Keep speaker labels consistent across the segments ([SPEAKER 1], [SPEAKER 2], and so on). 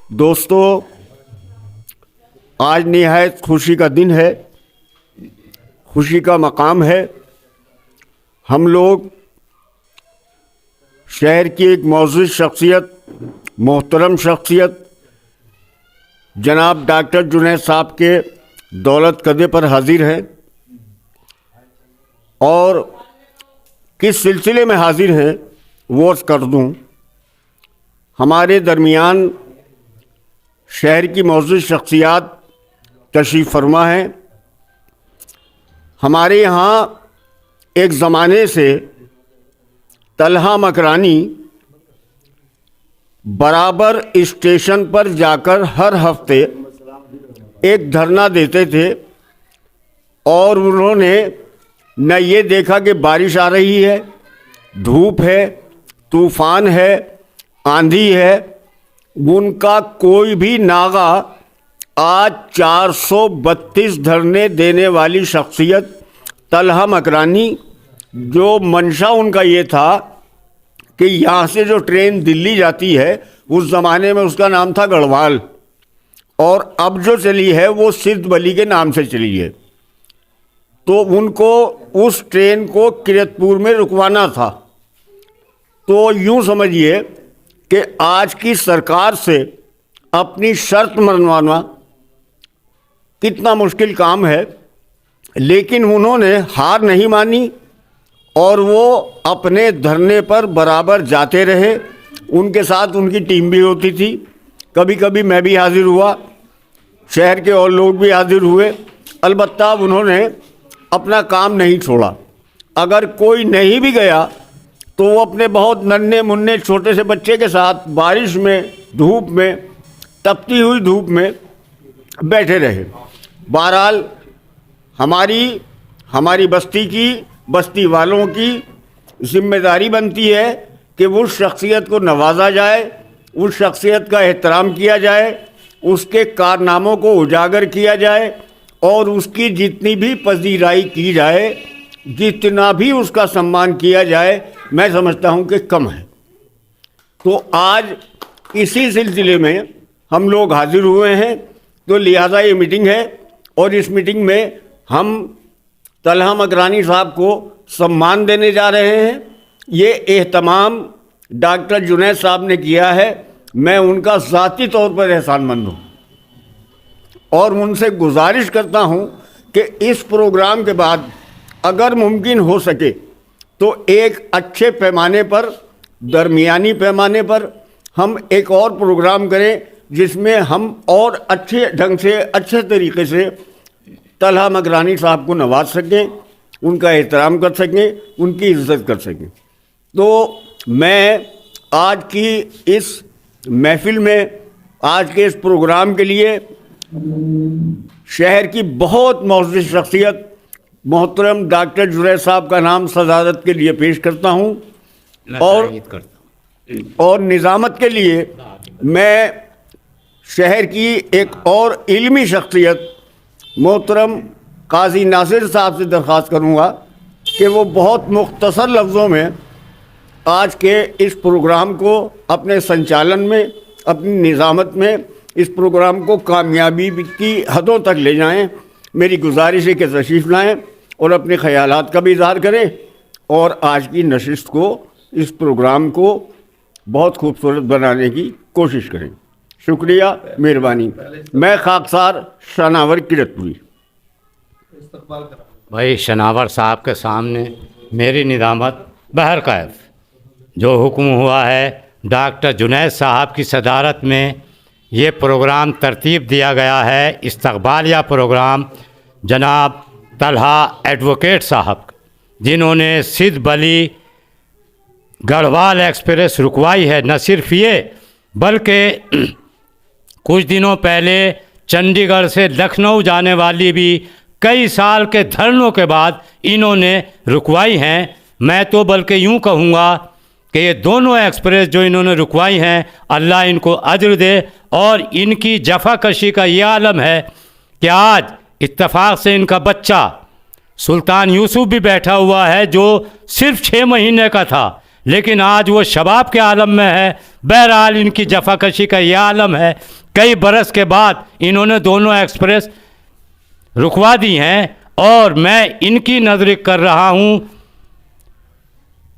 [SPEAKER 1] दोस्तों, आज निहायत खुशी का दिन है, खुशी का मकाम है। हम लोग शहर की एक मौजूद शख्सियत, मोहतरम शख्सियत जनाब डॉक्टर जुनैद साहब के दौलत कदे पर हाजिर हैं और किस सिलसिले में हाजिर हैं वो अर्ज़ कर दूं। हमारे दरमियान शहर की मौजूद शख्सियात तशरीफ़ फरमा हैं। हमारे यहाँ एक ज़माने से तलहा मकरानी बराबर स्टेशन पर जाकर हर हफ्ते एक धरना देते थे और उन्होंने न ये देखा कि बारिश आ रही है, धूप है, तूफ़ान है, आंधी है, उनका कोई भी नागा आज 432 धरने देने वाली शख्सियत तलहा मकरानी, जो मंशा उनका ये था कि यहाँ से जो ट्रेन दिल्ली जाती है उस ज़माने में उसका नाम था गढ़वाल और अब जो चली है वो सिद्ध बली के नाम से चली है। तो उनको उस ट्रेन को किरतपुर में रुकवाना था। तो यूँ समझिए कि आज की सरकार से अपनी शर्त मनवाना कितना मुश्किल काम है, लेकिन उन्होंने हार नहीं मानी और वो अपने धरने पर बराबर जाते रहे। उनके साथ उनकी टीम भी होती थी, कभी कभी मैं भी हाजिर हुआ, शहर के और लोग भी हाजिर हुए। अलबत्ता उन्होंने अपना काम नहीं छोड़ा। अगर कोई नहीं भी गया तो वो अपने बहुत नन्हे मुन्ने छोटे से बच्चे के साथ बारिश में, धूप में, तपती हुई धूप में बैठे रहे। बहरहाल हमारी बस्ती वालों की जिम्मेदारी बनती है कि उस शख्सियत को नवाजा जाए, उस शख्सियत का एहतराम किया जाए, उसके कारनामों को उजागर किया जाए और उसकी जितनी भी पजीराई की जाए, जितना भी उसका सम्मान किया जाए, मैं समझता हूँ कि कम है। तो आज इसी सिलसिले में हम लोग हाजिर हुए हैं। तो लिहाजा ये मीटिंग है और इस मीटिंग में हम तलहा मकरानी साहब को सम्मान देने जा रहे हैं। ये एहतमाम डॉक्टर जुनैद साहब ने किया है, मैं उनका ज़ाती तौर पर एहसानमंद हूँ और उनसे गुजारिश करता हूँ कि इस प्रोग्राम के बाद अगर मुमकिन हो सके तो एक अच्छे पैमाने पर, दरमियानी पैमाने पर हम एक और प्रोग्राम करें जिसमें हम और अच्छे ढंग से, अच्छे तरीके से तलहा मकरानी साहब को नवाज सकें, उनका एहतराम कर सकें, उनकी इज़्ज़त कर सकें। तो मैं आज की इस महफ़िल में, आज के इस प्रोग्राम के लिए शहर की बहुत मौजूद शख्सियत मोहतरम डॉक्टर जुनैद साहब का नाम सदारत के लिए पेश करता हूँ और निज़ामत के लिए मैं शहर की एक और इल्मी शख्सियत मोहतरम काजी नासिर साहब से दरख्वास्त करूँगा कि वो बहुत मुख्तसर लफ्ज़ों में आज के इस प्रोग्राम को अपने संचालन में, अपनी निज़ामत में इस प्रोग्राम को कामयाबी की हदों तक ले जाएं। मेरी गुजारिश है कि तशरीफ़ लाएँ और अपने ख़यालात का भी इज़हार करें और आज की नशिस्त को, इस प्रोग्राम को बहुत खूबसूरत बनाने की कोशिश करें। शुक्रिया, मेहरबानी। मैं खाकसार शनावर किरतपुरी।
[SPEAKER 2] भाई शनावर साहब के सामने मेरी निदामत बहरकैफ जो हुक्म हुआ है डॉक्टर जुनैद साहब की सदारत में ये प्रोग्राम तरतीब दिया गया है। इस्तकबालिया प्रोग्राम जनाब तलहा एडवोकेट साहब, जिन्होंने सिद्ध बली गढ़वाल एक्सप्रेस रुकवाई है। न सिर्फ ये बल्कि कुछ दिनों पहले चंडीगढ़ से लखनऊ जाने वाली भी कई साल के धरनों के बाद इन्होंने रुकवाई हैं। मैं तो बल्कि यूँ कहूँगा कि ये दोनों एक्सप्रेस जो इन्होंने रुकवाई हैं, अल्लाह इनको अज्र दे। और इनकी जफाकशी का ये आलम है कि आज इत्तफाक से इनका बच्चा सुल्तान यूसुफ भी बैठा हुआ है जो सिर्फ 6 महीने का था, लेकिन आज वो शबाब के आलम में है, बहरहाल इनकी जफाकशी का यह आलम है। कई बरस के बाद इन्होंने दोनों एक्सप्रेस रुकवा दी हैं और मैं इनकी नजर कर रहा हूँ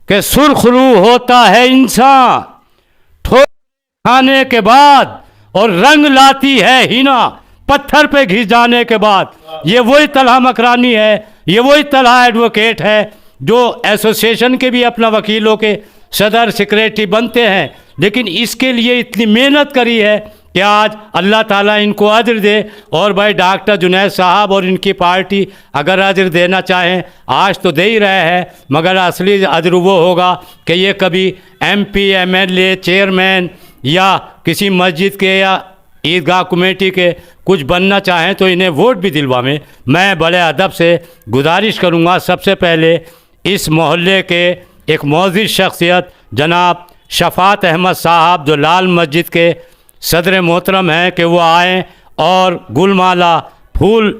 [SPEAKER 2] कि सुरखरू होता है इंसान ठोकर खाने के बाद और रंग लाती है हिना पत्थर पे घिस जाने के बाद। ये वही तलहा मकरानी है, ये वही तलहा एडवोकेट है जो एसोसिएशन के भी अपना वकीलों के सदर सेक्रेटरी बनते हैं, लेकिन इसके लिए इतनी मेहनत करी है कि आज अल्लाह ताला इनको अजर दे। और भाई डॉक्टर जुनैद साहब और इनकी पार्टी अगर अजर देना चाहें आज तो दे ही रहे हैं, मगर असली अजर वो होगा कि ये कभी MP MLA चेयरमैन या किसी मस्जिद के या ईदगाह कमेटी के कुछ बनना चाहें तो इन्हें वोट भी दिलवाएं। मैं बड़े अदब से गुजारिश करूंगा सबसे पहले इस मोहल्ले के एक मौजूद शख्सियत जनाब शफात अहमद साहब जो लाल मस्जिद के सदर मोहतरम हैं कि वो आएँ और गुलमाला फूल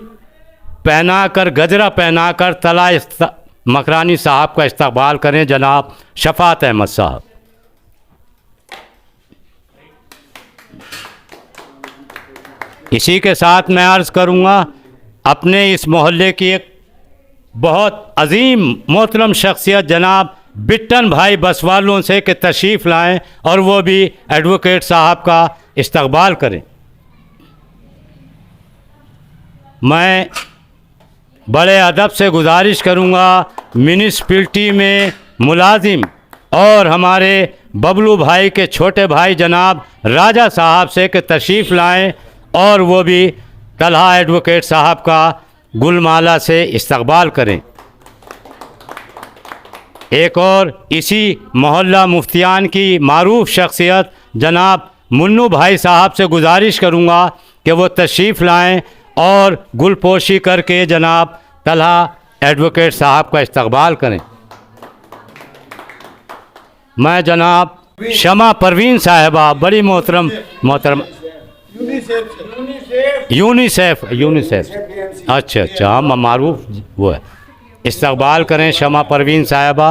[SPEAKER 2] पहनाकर गजरा पहनाकर तला मकरानी साहब का इस्तकबाल करें। जनाब शफात अहमद साहब। इसी के साथ मैं अर्ज़ करूँगा अपने इस मोहल्ले की एक बहुत अजीम मोहतरम शख्सियत जनाब बिट्टन भाई बसवालों से कि तशरीफ़ लाएं और वो भी एडवोकेट साहब का इस्तकबाल करें। मैं बड़े अदब से गुजारिश करूँगा म्यूनिसिपलिटी में मुलाजिम और हमारे बबलू भाई के छोटे भाई जनाब राजा साहब से कि तशरीफ़ लाएं और वो भी तलहा एडवोकेट साहब का गुलमाला से इस्तकबाल करें। एक और इसी मोहल्ला मुफ्तियान की मारूफ शख्सियत जनाब मुन्नू भाई साहब से गुजारिश करूँगा कि वो तशरीफ़ लाएं और गुलपोशी करके जनाब तलहा एडवोकेट साहब का इस्तकबाल करें। मैं जनाब शमा परवीन साहिबा बड़ी मोहतरम यूनिसेफ अच्छा हाँ मारूफ वो है, इस्तकबाल करें शमा परवीन साहिबा।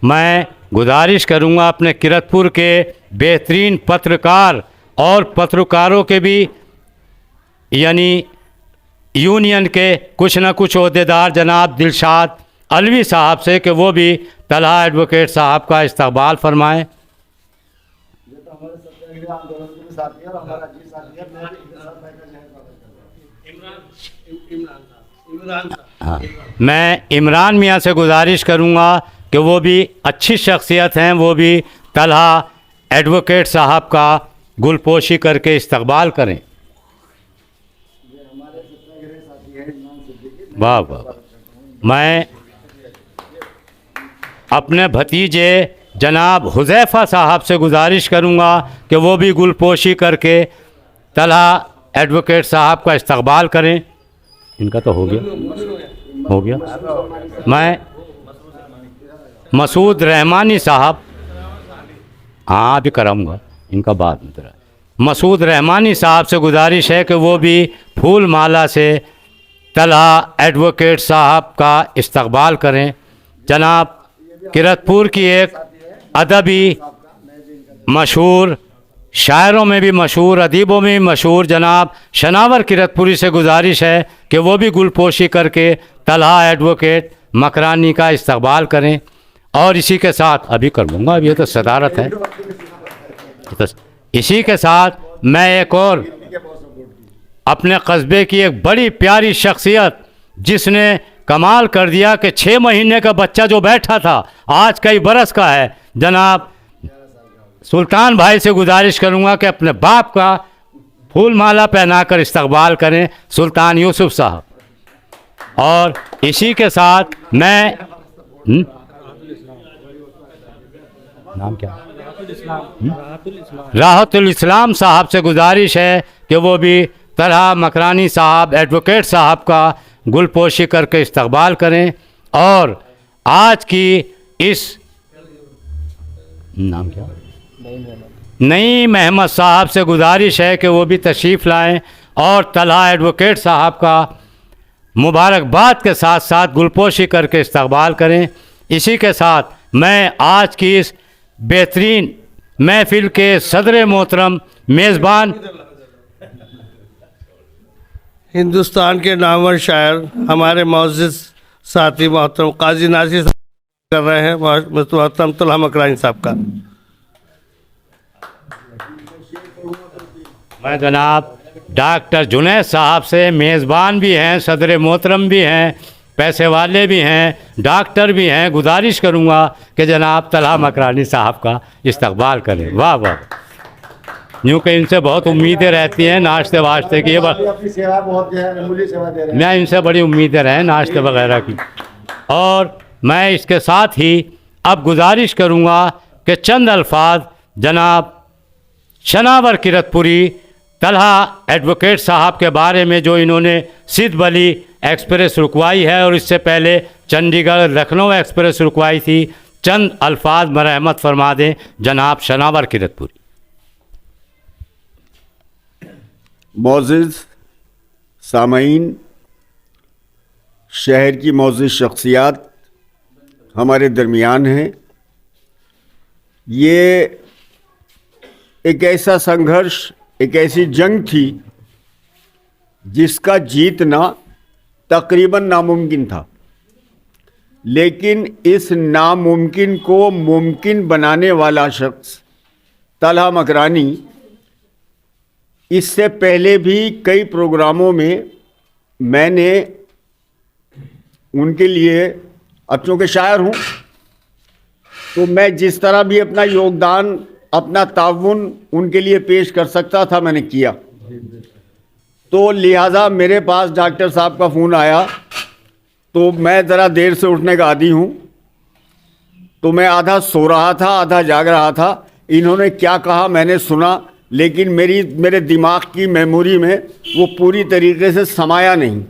[SPEAKER 2] मैं गुजारिश करूंगा अपने किरतपुर के बेहतरीन पत्रकार और पत्रकारों के भी यानी यूनियन के कुछ न कुछ ओहदेदार जनाब दिलशाद अलवी साहब से कि वो भी तलहा एडवोकेट साहब का इस्तकबाल फरमाएं। हाँ, मैं इमरान मियाँ से गुजारिश करूँगा कि वो भी अच्छी शख्सियत हैं, वो भी तलहा एडवोकेट साहब का गुलपोशी करके इस्तकबाल करें। वाह वाह। मैं अपने भतीजे जनाब हुज़ैफ़ा साहब से गुजारिश करूँगा कि वो भी गुलपोशी करके तलहा एडवोकेट साहब का इस्तकबाल करें। इनका तो हो गया। मैं मसूद रहमानी साहब, हाँ अभी कराऊँगा इनका बाद में तरह। मसूद रहमानी साहब से गुजारिश है कि वो भी फूल माला से तलहा एडवोकेट साहब का इस्तकबाल करें। जनाब किरतपुर की एक अदबी मशहूर, शायरों में भी मशहूर, अदीबों में भी मशहूर जनाब शनावर किरतपुरी से गुजारिश है कि वो भी गुलपोशी करके तलहा एडवोकेट मकरानी का इस्तकबाल करें। और इसी के साथ अभी कर लूँगा, अभी ये तो सदारत है। तो इसी के साथ मैं एक और अपने कस्बे की एक बड़ी प्यारी शख्सियत जिसने कमाल कर दिया कि 6 महीने का बच्चा जो बैठा था आज कई बरस का है, जनाब सुल्तान भाई से गुजारिश करूंगा कि अपने बाप का फूल माला पहनाकर इस्तकबाल करें, सुल्तान यूसुफ साहब। और इसी के साथ मैं नाम क्या राहतुल इस्लाम साहब से गुजारिश है कि वो भी तलहा मकरानी साहब एडवोकेट साहब का गुलपोशी करके इस्तकबाल करें। और आज की इस नाम क्या नईम अहमद साहब से गुजारिश है कि वो भी तशरीफ़ लाएं और तलहा एडवोकेट साहब का मुबारकबाद के साथ साथ गुलपोशी करके इस्तकबाल करें। इसी के साथ मैं आज की इस बेहतरीन महफिल के सदर मोहतरम मेज़बान
[SPEAKER 3] हिंदुस्तान के नामवर शायर हमारे मोअज़्ज़िज़ साथी मोहतरम काजी नासिर साहब कर रहे हैं, मोहतरम तलहा मकरानी साहब का।
[SPEAKER 2] मैं जनाब डॉक्टर जुनैद साहब से मेज़बान भी हैं, सदर मोहतरम भी हैं, पैसे वाले भी हैं, डॉक्टर भी हैं, गुजारिश करूँगा कि जनाब तलहा मकरानी साहब का इस्तकबाल करें। वाह वाह, यूँ कि इनसे बहुत उम्मीदें रहती हैं नाश्ते वाश्ते की।
[SPEAKER 4] अपनी सेवा बहुत है, मूल्य सेवा दे रहे हैं।
[SPEAKER 2] मैं इनसे बड़ी उम्मीदें रहें नाश्ते वगैरह की। और मैं इसके साथ ही अब गुजारिश करूँगा कि चंद अल्फाज जनाब शनावर किरतपुरी तलहा एडवोकेट साहब के बारे में जो इन्होंने सिद्ध बली एक्सप्रेस रुकवाई है और इससे पहले चंडीगढ़ लखनऊ एक्सप्रेस रुकवाई थी, चंद अल्फाज मरहमत फरमा दें जनाब शनावर किरतपुरी।
[SPEAKER 1] मोअज़्ज़िज़ सामईन, शहर की मोअज़्ज़िज़ शख्सियात हमारे दरमियान हैं। ये एक ऐसा संघर्ष, एक ऐसी जंग थी जिसका जीतना तकरीबन नामुमकिन था, लेकिन इस नामुमकिन को मुमकिन बनाने वाला शख्स तलहा मकरानी इससे पहले भी कई प्रोग्रामों में मैंने उनके लिए, अब चूँकि शायर हूँ तो मैं जिस तरह भी अपना योगदान, अपना ताउन उनके लिए पेश कर सकता था मैंने किया। तो लिहाजा मेरे पास डॉक्टर साहब का फ़ोन आया, तो मैं ज़रा देर से उठने का आदी हूँ, तो मैं आधा सो रहा था आधा जाग रहा था। इन्होंने क्या कहा मैंने सुना, लेकिन मेरे दिमाग की मेमोरी में वो पूरी तरीके से समाया नहीं।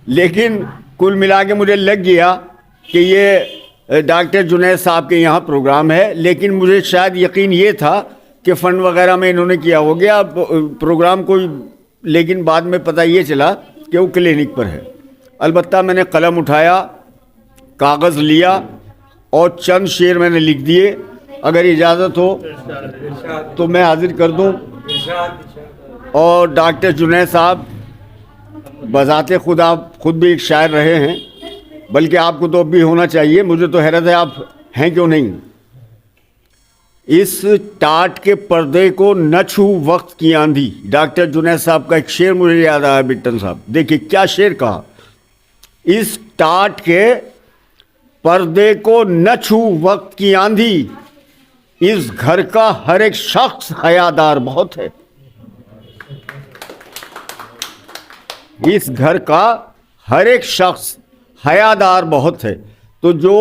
[SPEAKER 1] लेकिन कुल मिला के मुझे लग गया कि ये डॉक्टर जुनैद साहब के यहाँ प्रोग्राम है, लेकिन मुझे शायद यकीन ये था कि फ़ंड वगैरह में इन्होंने किया हो गया प्रोग्राम कोई, लेकिन बाद में पता ये चला कि वो क्लिनिक पर है। अलबत्ता मैंने कलम उठाया, कागज़ लिया और चंद शेर मैंने लिख दिए। अगर इजाज़त हो तो मैं हाजिर कर दूं। और डॉक्टर जुनैद साहब बज़ाते खुद आप खुद भी एक शायर रहे हैं, बल्कि आपको तो अब भी होना चाहिए। मुझे तो हैरत है आप हैं क्यों नहीं। इस टाट के पर्दे को न छू वक्त की आंधी, डॉक्टर जुनैद साहब का एक शेर मुझे याद आया। बिट्टन साहब देखिए क्या शेर कहा, इस टाट के पर्दे को न छू वक्त की आंधी, इस घर का हर एक शख्स हयादार बहुत है। इस घर का हर एक शख्स हयादार बहुत है। तो जो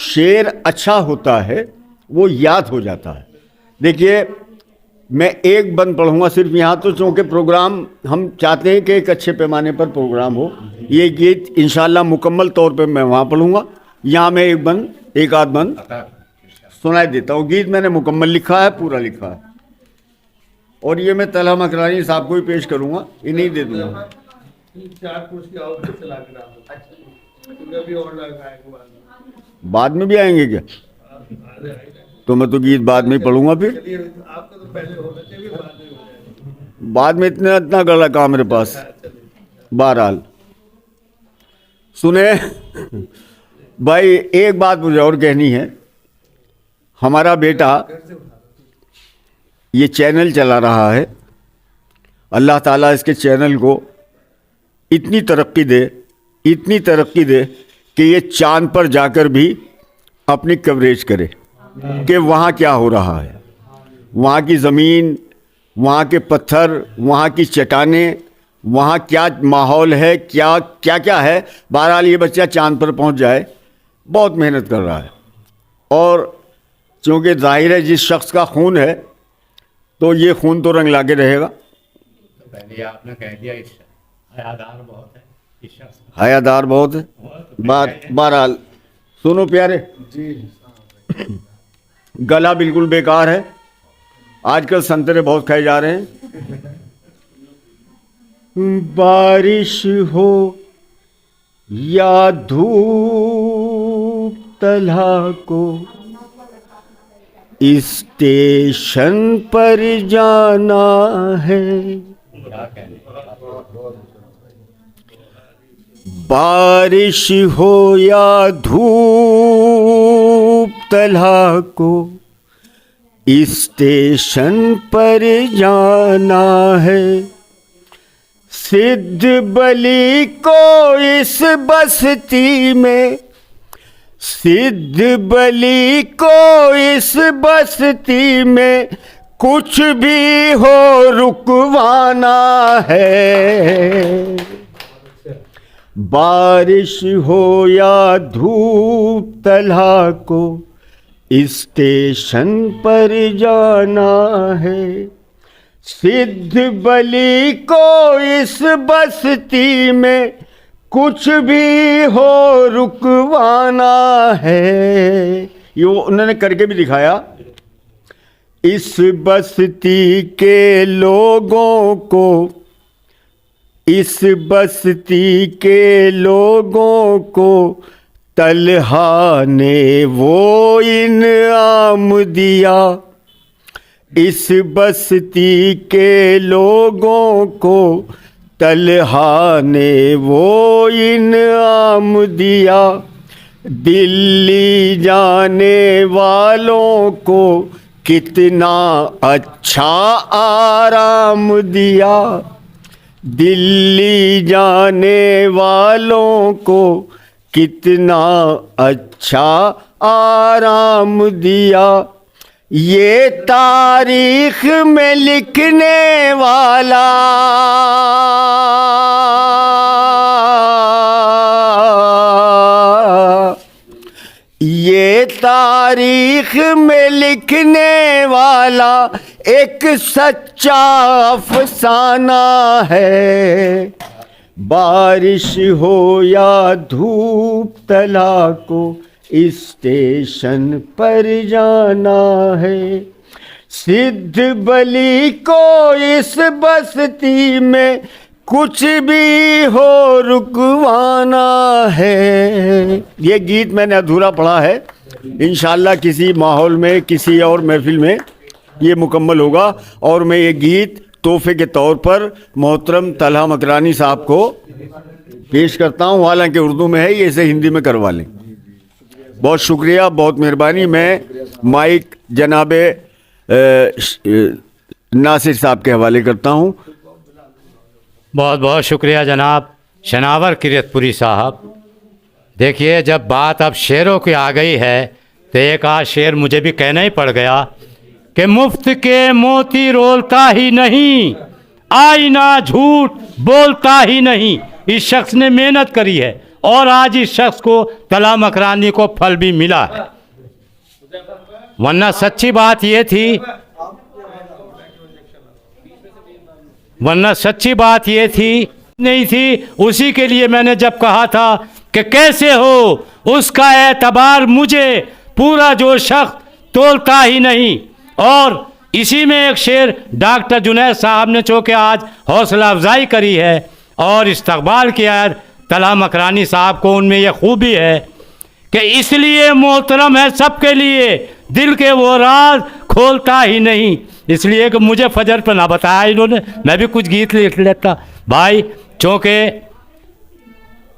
[SPEAKER 1] शेर अच्छा होता है वो याद हो जाता है। देखिए मैं एक बंद पढ़ूंगा सिर्फ यहाँ, तो चूँकि प्रोग्राम हम चाहते हैं कि एक अच्छे पैमाने पर प्रोग्राम हो। ये गीत इंशाल्लाह मुकम्मल तौर पे मैं वहाँ पढ़ूंगा। यहाँ मैं एक आध बंद सुनाई देता हूँ। गीत मैंने मुकम्मल लिखा है, पूरा लिखा है, और ये मैं तलहा मकरानी साहब को ही पेश करूँगा, इन्हीं दे दूँगा। बाद में भी आएंगे क्या? तो मैं तो गीत बाद में ही पढ़ूंगा। फिर बाद में इतना गला काम मेरे पास। बहरहाल सुने भाई, एक बात मुझे और कहनी है। हमारा बेटा ये चैनल चला रहा है, अल्लाह ताला इसके चैनल को इतनी तरक्की दे, इतनी तरक्की दे कि ये चांद पर जाकर भी अपनी कवरेज करे कि वहाँ क्या हो रहा है, वहाँ की ज़मीन, वहाँ के पत्थर, वहाँ की चट्टानें, वहाँ क्या माहौल है, क्या क्या क्या है। बहरहाल ये बच्चा चांद पर पहुँच जाए, बहुत मेहनत कर रहा है। और चूँकि जाहिर है जिस शख्स का खून है तो ये खून तो रंग लाके रहेगा।
[SPEAKER 2] पहले आपने कह दिया हयादार बहुत है, इस शख्स
[SPEAKER 1] हयादार बहुत है। बहरहाल सुनो प्यारे जी, गला बिल्कुल बेकार है। आजकल संतरे बहुत खाए जा रहे हैं। बारिश हो या धूप तल्हा को स्टेशन पर जाना है। बारिश हो या धूप तल्हा को स्टेशन पर जाना है। सिद्ध बलि को इस बस्ती में, सिद्ध बलि को इस बस्ती में कुछ भी हो रुकवाना है। बारिश हो या धूप तल्हा को स्टेशन पर जाना है। सिद्ध बलि को इस बस्ती में कुछ भी हो रुकवाना है। ये उन्होंने करके भी दिखाया। इस बस्ती के लोगों को, इस बस्ती के लोगों को तल्हा ने वो इनाम दिया। इस बस्ती के लोगों को तल्हा ने वो इनाम दिया। दिल्ली जाने वालों को कितना अच्छा आराम दिया। दिल्ली जाने वालों को कितना अच्छा आराम दिया। ये तारीख में लिखने वाला, ये तारीख में लिखने वाला एक सच्चा अफसाना है। बारिश हो या धूप तल्हा को स्टेशन पर जाना है। सिद्ध बलि को इस बस्ती में कुछ भी हो रुकवाना है। ये गीत मैंने अधूरा पढ़ा है, इंशाल्लाह किसी माहौल में, किसी और महफिल में ये मुकम्मल होगा। और मैं ये गीत तोहफे के तौर पर मोहतरम तल्हा मकरानी साहब को पेश करता हूँ। हालांकि उर्दू में है, ये इसे हिंदी में करवा लें। बहुत शुक्रिया, बहुत मेहरबानी। मैं माइक जनाबे नासिर साहब के हवाले करता हूँ।
[SPEAKER 2] बहुत बहुत शुक्रिया जनाब शनावर किरतपुरी साहब। देखिए, जब बात अब शेरों की आ गई है तो एक आध शेर मुझे भी कहना ही पड़ गया कि मुफ्त के मोती रोलता ही नहीं, आईना झूठ बोलता ही नहीं। इस शख्स ने मेहनत करी है और आज इस शख्स को तल्हा मकरानी को फल भी मिला है। वरना सच्ची बात ये थी, वरना सच्ची बात ये थी नहीं थी। उसी के लिए मैंने जब कहा था कि कैसे हो उसका एतबार मुझे पूरा जो शख्स तोलता ही नहीं। और इसी में एक शेर डॉक्टर जुनैद साहब ने चूँकि आज हौसला अफजाई करी है और इस्तकबाल किया है तल्हा मकरानी साहब को, उनमें यह खूबी है कि इसलिए मोहतरम है सबके लिए, दिल के वो राज खोलता ही नहीं। इसलिए कि मुझे फजर पर ना बताया इन्होंने, मैं भी कुछ गीत लिख लेता भाई। चूँकि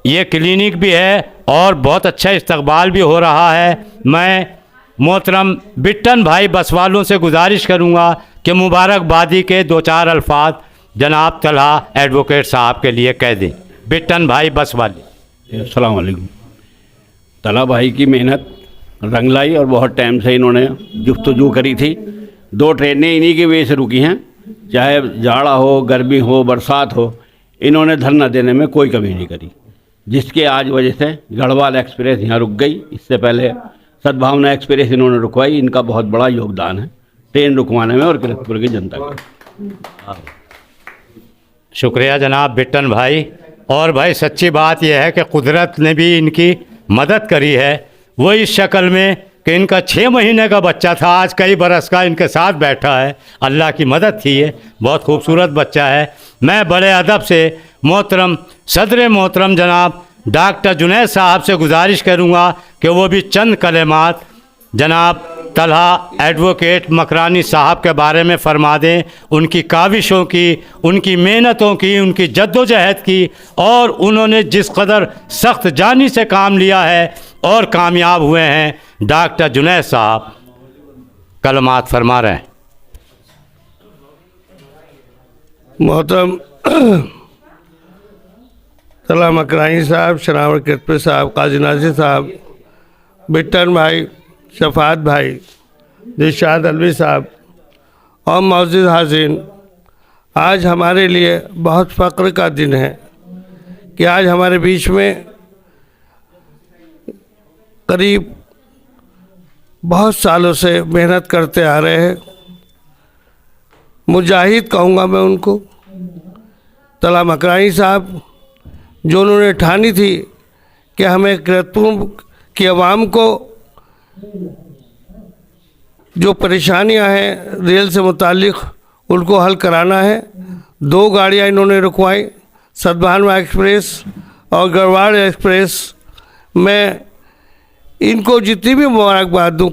[SPEAKER 2] ये क्लिनिक भी है और बहुत अच्छा इस्तकबाल भी हो रहा है। मैं मोहतरम बिट्टन भाई बसवालों से गुजारिश करूँगा कि मुबारकबादी के दो चार अल्फाज जनाब तल्हा एडवोकेट साहब के लिए कह दें। बिट्टन भाई बसवाली।
[SPEAKER 5] अस्सलाम वालेकुम। तल्हा भाई की मेहनत रंग लाई और बहुत टाइम से इन्होंने जुफ्तजू करी थी। 2 ट्रेनें इन्हीं की वजह से रुकी हैं, चाहे जाड़ा हो, गर्मी हो, बरसात हो, इन्होंने धरना देने में कोई कमी नहीं करी, जिसके आज वजह से गढ़वाल एक्सप्रेस यहाँ रुक गई। इससे पहले सद्भावना एक्सप्रेस इन्होंने रुकवाई। इनका बहुत बड़ा योगदान है ट्रेन रुकवाने में और किरतपुर की जनता का।
[SPEAKER 2] शुक्रिया जनाब बिट्टन भाई। और भाई सच्ची बात यह है कि कुदरत ने भी इनकी मदद करी है। वो इस शक्ल में कि इनका 6 महीने का बच्चा था, आज कई बरस का इनके साथ बैठा है। अल्लाह की मदद थी। ये बहुत खूबसूरत बच्चा है। मैं बड़े अदब से मोहतरम सदर मोहतरम जनाब डॉक्टर जुनैद साहब से गुजारिश करूँगा कि वो भी चंद कलेमात जनाब तलहा एडवोकेट मकरानी साहब के बारे में फरमा दें, उनकी काविशों की, उनकी मेहनतों की, उनकी जद्दोजहद की, और उन्होंने जिस कदर सख्त जानी से काम लिया है और कामयाब हुए हैं। डॉक्टर जुनैद साहब कलमात फरमा रहे हैं।
[SPEAKER 3] मोहतरम तलहा मकरानी साहब, शनावर किरतपुर साहब, काजी नासिर साहब, बिट्टन भाई, शफात भाई, दिलशाद अलवी साहब और मौजूद हाज़रीन, आज हमारे लिए बहुत फ़ख्र का दिन है कि आज हमारे बीच में करीब बहुत सालों से मेहनत करते आ रहे हैं, मुजाहिद कहूँगा मैं उनको, तलहा मकरानी साहब, जो उन्होंने ठानी थी कि हमें किरतपुर की आवाम को जो परेशानियां हैं रेल से मुतालिक उनको हल कराना है। 2 गाड़ियां इन्होंने रुकवाई, सतभानवा एक्सप्रेस और गढ़वाल एक्सप्रेस। मैं इनको जितनी भी मुबारकबाद दूँ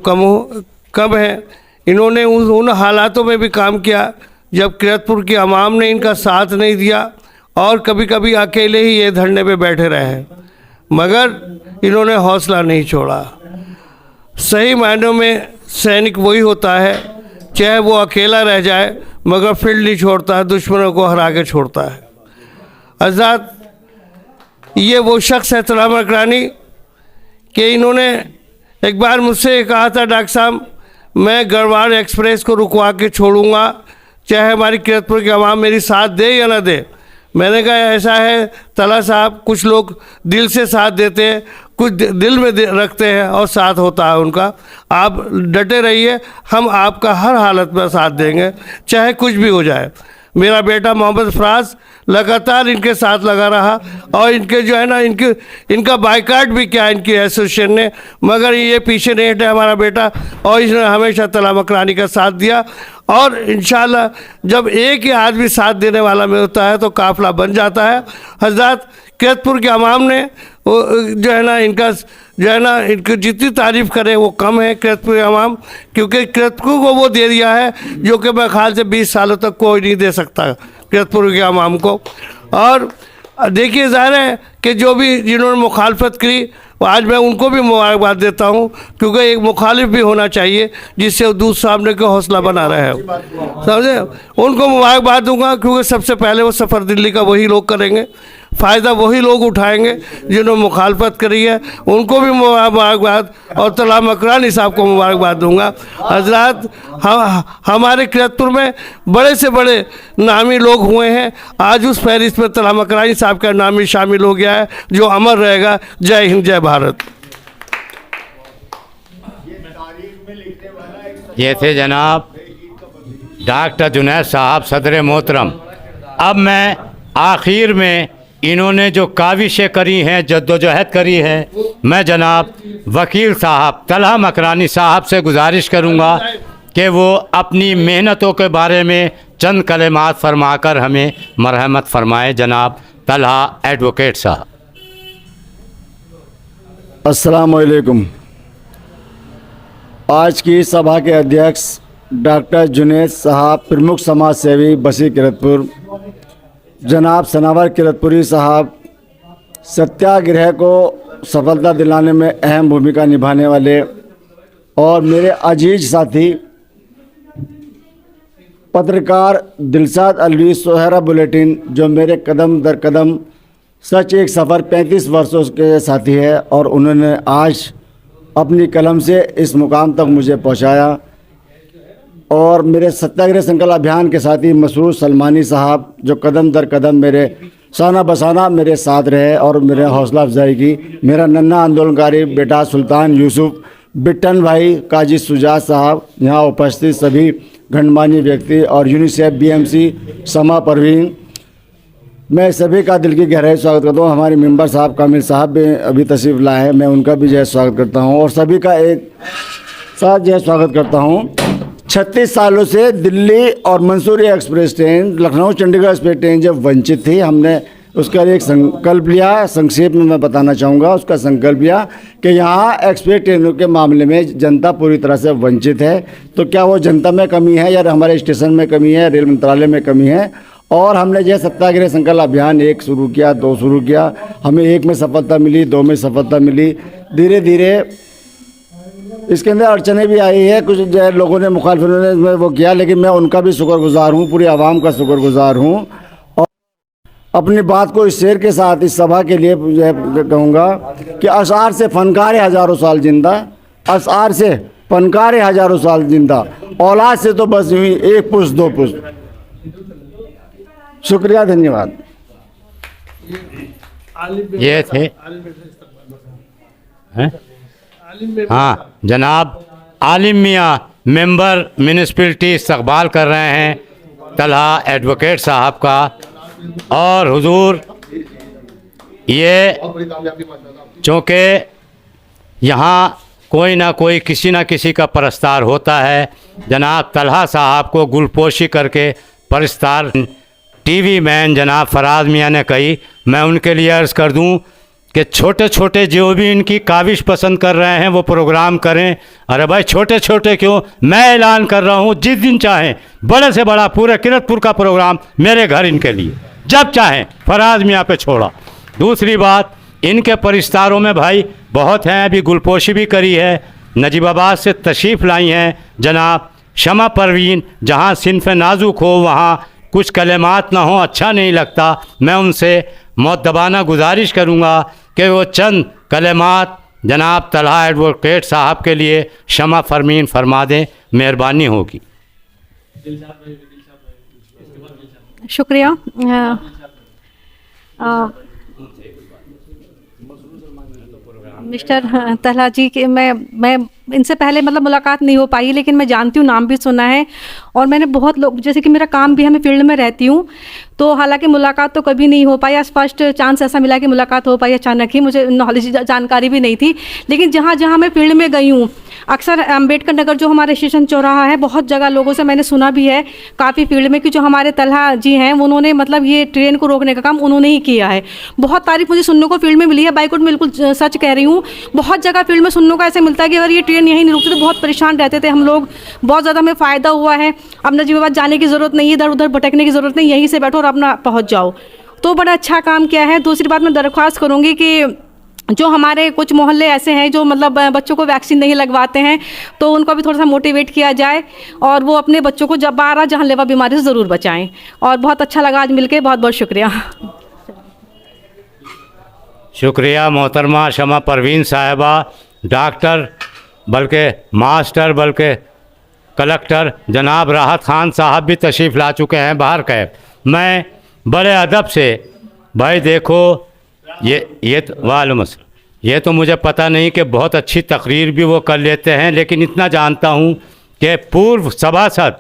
[SPEAKER 3] कम है। इन्होंने उन हालातों में भी काम किया जब किरतपुर की आवाम ने इनका साथ नहीं दिया और कभी कभी अकेले ही ये धरने पे बैठे रहे, मगर इन्होंने हौसला नहीं छोड़ा। सही मायनों में सैनिक वही होता है, चाहे वो अकेला रह जाए मगर फील्ड नहीं छोड़ता है, दुश्मनों को हरा के छोड़ता है। आज़ाद ये वो शख्स है तलहा मकरानी कि इन्होंने एक बार मुझसे कहा था, डॉक्टर साहब मैं गढ़वाल एक्सप्रेस को रुकवा के छोड़ूंगा, चाहे हमारी किरतपुर की आवाम मेरी साथ दे या ना दे। मैंने कहा ऐसा है तलहा साहब, कुछ लोग दिल से साथ देते हैं, कुछ दिल में रखते हैं और साथ होता है उनका। आप डटे रहिए, हम आपका हर हालत में साथ देंगे, चाहे कुछ भी हो जाए। मेरा बेटा मोहम्मद फराज लगातार इनके साथ लगा रहा और इनके जो है ना इनका बाइकाट भी किया इनकी एसोसिएशन ने, मगर ये पीछे नहीं हटे हमारा बेटा, और इसने हमेशा तलहा मकरानी का साथ दिया। और इंशाल्लाह जब एक ही आदमी साथ देने वाला में होता है तो काफ़िला बन जाता है। हज़रत किरतपुर के अवाम ने वो जो है ना इनकी जितनी तारीफ़ करें वो कम है किरतपुर अवाम, क्योंकि किरतपुर को वो दे दिया है जो कि मेरे ख्याल से 20 सालों तक कोई नहीं दे सकता किरतपुर के अवाम को। और देखिए ज़ाहिर है कि जो भी जिन्होंने मुखालफत की आज मैं उनको भी मुबारकबाद देता हूँ, क्योंकि एक मुखालिफ भी होना चाहिए जिससे दूसरे सामने को हौसला बना रहे हैं, समझे। उनको मुबारकबाद दूंगा क्योंकि सबसे पहले वो सफ़र दिल्ली का वही लोग करेंगे, फ़ायदा वही लोग उठाएंगे जिन्होंने मुखालफत करी है, उनको भी मुबारकबाद। और तलहा मकरानी साहब को मुबारकबाद दूंगा। हजरत हमारे किरतपुर में बड़े से बड़े नामी लोग हुए हैं, आज उस फहरिस्त में तलहा मकरानी साहब का नाम भी शामिल हो गया है जो अमर रहेगा। जय हिंद, जय भारत।
[SPEAKER 2] ये थे जनाब डॉक्टर जुनैद साहब सदर मोहतरम। अब मैं आखिर में इन्होंने जो काविशें करी हैं, जद्दोजहद करी है, मैं जनाब वकील साहब तलहा मकरानी साहब से गुजारिश करूंगा कि वो अपनी मेहनतों के बारे में चंद कलेमात फरमाकर हमें मरहमत फरमाएं। जनाब तलहा एडवोकेट साहब।
[SPEAKER 4] अस्सलाम वालेकुम। आज की सभा के अध्यक्ष डॉक्टर जुनैद साहब, प्रमुख समाज सेवी बसी किरतपुर, जनाब सनावर किरतपुरी साहब, सत्याग्रह को सफलता दिलाने में अहम भूमिका निभाने वाले, और मेरे अजीज साथी पत्रकार दिलशाद अलवी, सोहरा बुलेटिन, जो मेरे कदम दर कदम सच एक सफ़र 35 वर्षों के साथी है, और उन्होंने आज अपनी कलम से इस मुकाम तक मुझे पहुंचाया। और मेरे सत्याग्रह संकल्प अभियान के साथी मसरूर सलमानी साहब, जो कदम दर कदम मेरे साना बसाना मेरे साथ रहे और मेरे हौसला अफजाई की। मेरा नन्हा आंदोलनकारी बेटा सुल्तान यूसुफ, बिट्टन भाई, काजी सुजात साहब, यहाँ उपस्थित सभी गणमान्य व्यक्ति और यूनिसेफ, BMC, समा परवीन, मैं सभी का दिल की गहराई स्वागत करता हूँ। हमारे मेंबर साहब कामिल साहब भी अभी तशरीफ़ लाए हैं, मैं उनका भी जय स्वागत करता हूँ और सभी का एक साथ जय स्वागत करता हूँ। 36 सालों से दिल्ली और Mussoorie express train, Lucknow Chandigarh express train जब वंचित थी, हमने उसका एक संकल्प लिया है। संक्षेप में मैं बताना चाहूँगा उसका संकल्प लिया कि यहाँ एक्सप्रेस ट्रेनों के मामले में जनता पूरी तरह से वंचित है। तो क्या वो जनता में कमी है या हमारे स्टेशन में कमी है, रेल मंत्रालय में कमी है? और हमने जो सत्याग्रह संकल्प अभियान 1 शुरू किया, 2 शुरू किया, हमें 1 में सफलता मिली, 2 में सफलता मिली। धीरे धीरे इसके अंदर अड़चने भी आई है, कुछ जो लोगों ने मुखालफिनों ने वो किया, लेकिन मैं उनका भी शुक्रगुजार हूँ, पूरी आवाम का शुक्रगुजार हूँ। और अपनी बात को इस शेर के साथ इस सभा के लिए जो है कहूँगा कि अशआर से फनकार हज़ारों साल जिंदा, अशआर से फनकार हज़ारों साल जिंदा, औलाद से तो बस यूँ ही 1 पुश्त 2 पुश्त। शुक्रिया, धन्यवाद।
[SPEAKER 2] ये थे हैं? हाँ जनाब आलिम मियाँ मेंबर म्यूनिसिपलिटी इस्तकबाल कर रहे हैं तलहा एडवोकेट साहब का। और हुजूर ये चूँकि यहाँ कोई ना कोई किसी ना किसी का परस्तार होता है, जनाब तलहा साहब को गुलपोशी करके परस्तार टीवी मैन जनाब फराज मियाँ ने कही। मैं उनके लिए अर्ज़ कर दूं कि छोटे छोटे जो भी इनकी काविश पसंद कर रहे हैं वो प्रोग्राम करें। अरे भाई छोटे छोटे क्यों, मैं ऐलान कर रहा हूँ जिस दिन चाहें बड़े से बड़ा पूरे किरतपुर का प्रोग्राम मेरे घर इनके लिए, जब चाहें। फराज मियाँ पे छोड़ा। दूसरी बात, इनके परिस्तारों में भाई बहुत हैं, अभी गुलपोशी भी करी है, नजीबाबाद से तशरीफ़ लाई हैं जनाब शमा परवीन। जहाँ सिनफ नाजुक हो वहाँ कुछ कलेमात ना हो अच्छा नहीं लगता। मैं उनसे मुअद्दबाना गुजारिश करूँगा कि वो चंद कलेमात जनाब तलहा एडवोकेट साहब के लिए शमा फरमीन फरमा दें, मेहरबानी होगी।
[SPEAKER 6] शुक्रिया। मिस्टर तलहा जी के मैं इनसे पहले मतलब मुलाकात नहीं हो पाई, लेकिन मैं जानती हूँ, नाम भी सुना है। और मैंने बहुत लोग, जैसे कि मेरा काम भी है, मैं फील्ड में रहती हूँ, तो हालांकि मुलाकात तो कभी नहीं हो पाई। आज फर्स्ट चांस ऐसा मिला कि मुलाकात हो पाई, अचानक ही, मुझे नॉलेज जानकारी भी नहीं थी। लेकिन जहाँ जहाँ मैं फील्ड में गई हूँ, अक्सर अम्बेडकर नगर जो हमारे स्टेशन चौराहा है, बहुत जगह लोगों से मैंने सुना भी है काफ़ी फील्ड में कि जो हमारे तलहा जी हैं उन्होंने मतलब ये ट्रेन को रोकने का काम उन्होंने ही किया है। बहुत तारीफ मुझे सुनने को फील्ड में मिली है, बाइकआउट में बिल्कुल सच कह रही हूँ। बहुत जगह फील्ड में सुनने को ऐसे मिलता है कि अगर ये ट्रेन यहीं नहीं रुकती तो बहुत परेशान रहते थे हम लोग, बहुत ज़्यादा हमें फ़ायदा हुआ है। अब नजीबाबाद जाने की ज़रूरत नहीं है, इधर उधर भटकने की ज़रूरत नहीं, यहीं से बैठो और अपना पहुँच जाओ। तो बड़ा अच्छा काम किया है। दूसरी बात मैं दरख्वास्त करूँगी कि जो हमारे कुछ मोहल्ले ऐसे हैं जो मतलब बच्चों को वैक्सीन नहीं लगवाते हैं, तो उनको भी थोड़ा सा मोटिवेट किया जाए और वो अपने बच्चों को जब 12 जानलेवा बीमारी से ज़रूर बचाएं। और बहुत अच्छा लगा आज मिलके, बहुत बहुत शुक्रिया।
[SPEAKER 2] शुक्रिया मोहतरमा शमा परवीन साहिबा, डॉक्टर बल्कि मास्टर बल्कि कलेक्टर जनाब राहत खान साहब भी तशरीफ़ ला चुके हैं बाहर कैब। मैं बड़े अदब से, भाई देखो ये तो मुझे पता नहीं कि बहुत अच्छी तकरीर भी वो कर लेते हैं, लेकिन इतना जानता हूँ कि पूर्व सभासद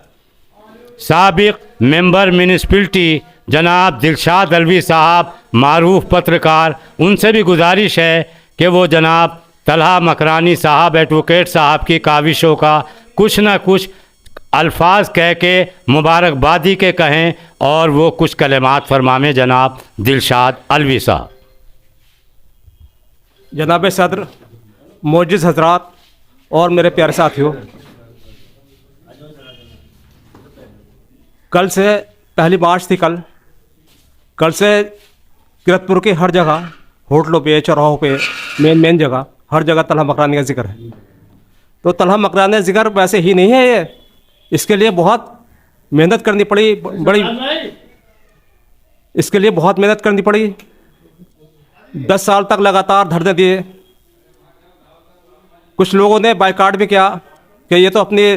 [SPEAKER 2] साबिक मेंबर म्यूनिसिपलिटी जनाब दिलशाद अलवी साहब, मारूफ पत्रकार, उनसे भी गुजारिश है कि वो जनाब तलहा मकरानी साहब एडवोकेट साहब की काविशों का कुछ ना कुछ अल्फाज कह के मुबारकबादी के कहें और वो कुछ कलेमात फरमाएं जनाब दिलशाद अलवी साहब।
[SPEAKER 7] जनाब सदर, मोअज़्ज़िज़ हज़रात और मेरे प्यारे साथियों, कल से 1 मार्च थी। कल से किरतपुर की हर जगह, होटलों पे, चौराहों पे, मेन जगह, हर जगह तलहा मकरानी का जिक्र है। तो तलहा मकरानी का जिक्र वैसे ही नहीं है, ये इसके लिए बहुत मेहनत करनी पड़ी, इसके लिए बहुत मेहनत करनी पड़ी। 10 साल तक लगातार धरने दिए। कुछ लोगों ने बायकॉट भी किया कि ये तो अपनी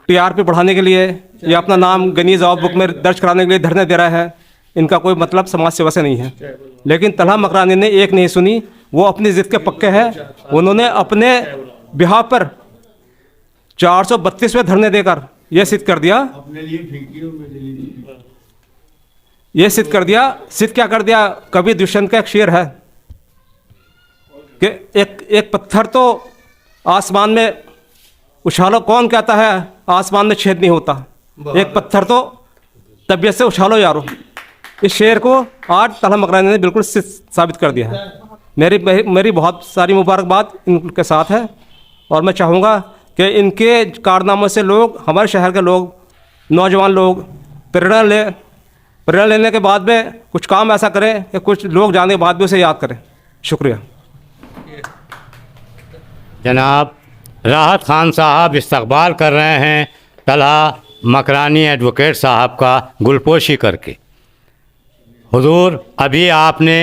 [SPEAKER 7] टीआरपी बढ़ाने के लिए या अपना नाम गनीज ऑफ बुक में दर्ज कराने के लिए धरने दे रहा है, इनका कोई मतलब समाज सेवा से नहीं है। लेकिन तलहा मकरानी ने एक नहीं सुनी, वो अपनी ज़िद के पक्के हैं। उन्होंने अपने बिहार पर 432वें धरने देकर यह सिद्ध कर दिया, सिद्ध क्या कर दिया। कवि दुष्यंत का एक शेर है कि एक पत्थर तो आसमान में उछालो, कौन कहता है आसमान में छेद नहीं होता। एक पत्थर तो तबीयत से उछालो यारो। इस शेर को आज तलहा मकरानी ने बिल्कुल साबित कर दिया है। मेरी बहुत सारी मुबारकबाद इनके साथ है और मैं चाहूँगा कि इनके कारनामों से लोग, हमारे शहर के लोग, नौजवान लोग प्रेरणा लेने के बाद में कुछ काम ऐसा करें कि कुछ लोग जाने के बाद भी उसे याद करें। शुक्रिया।
[SPEAKER 2] जनाब राहत खान साहब इस्तकबाल कर रहे हैं तलहा मकरानी एडवोकेट साहब का गुलपोशी करके। हुजूर, अभी आपने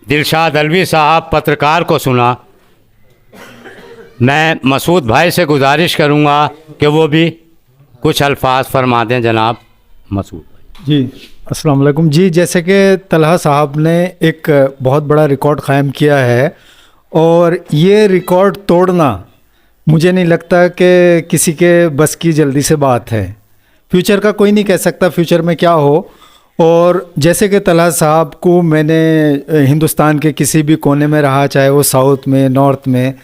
[SPEAKER 2] दिलशाद अलवी साहब पत्रकार को सुना। मैं मसूद भाई से गुजारिश करूंगा कि वो भी कुछ अल्फाज फरमा दें। जनाब मसूद भाई।
[SPEAKER 8] जी अस्सलाम वालेकुम। जी, जैसे कि तलहा साहब ने एक बहुत बड़ा रिकॉर्ड क़ायम किया है और ये रिकॉर्ड तोड़ना मुझे नहीं लगता कि किसी के बस की जल्दी से बात है। फ्यूचर का कोई नहीं कह सकता फ्यूचर में क्या हो। और जैसे कि तलहा साहब को मैंने हिंदुस्तान के किसी भी कोने में रहा, चाहे वो साउथ में, नॉर्थ में,